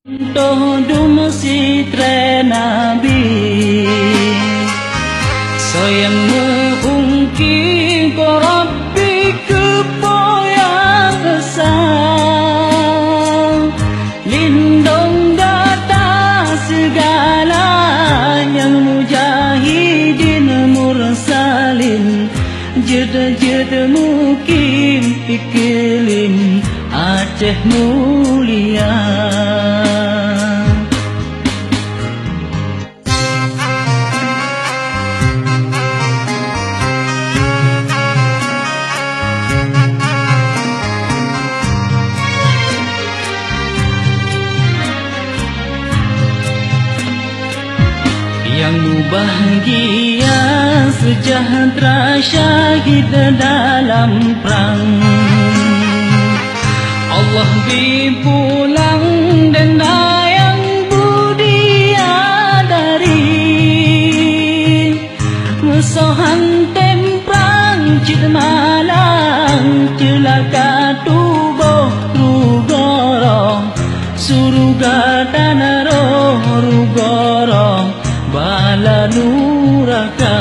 Tohdum sitre nabi Soyang mengungki ko Rabbi kepoyang esang Lindung data segala yang mujahidin mursalin Jeda-jeda mukim iklim Aceh mulia Yang bahagia sejahtera syahid dalam perang Allah bipulang dan yang budiadari Musuhan temprang cid malang celaka tubuh rugoro Suruga dan roh rugoro bala nuraka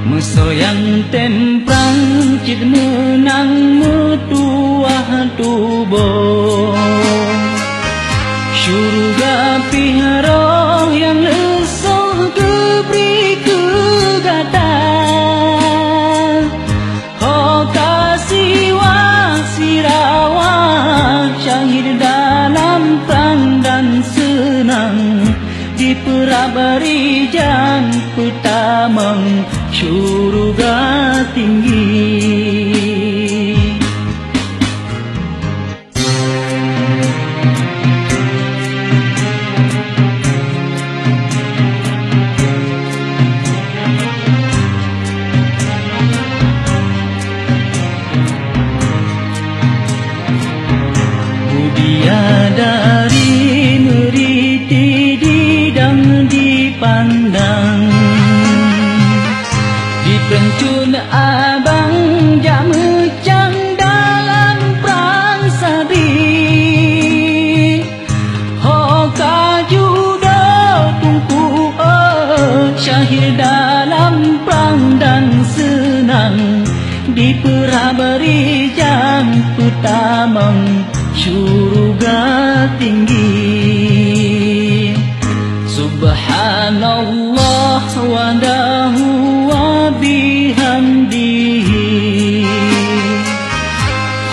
Mesoyang temprang cid menang metuah tubuh Syurga piharoh yang lesoh keberi kegata Oh kasih wasirawah syahid dalam perang dan senang di perabari jam pertama syurga tinggi Budiadari meriti dipandang dipencun abang jamecang dalam perang sadi Hoka judo tungku syahid dalam perang dan senang di perabari jam pertama syurga tinggi Subhanallah wa dahu wa bihamdihi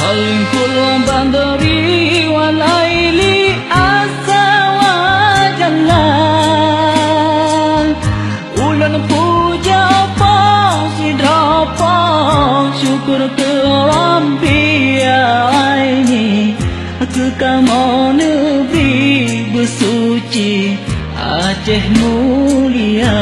Khalqul bandari wa laili asa wa jalal Ulan puja pa sidrapa syukur ke Rabbi ya aini Ke kamu negeri bersuci Aceh mulia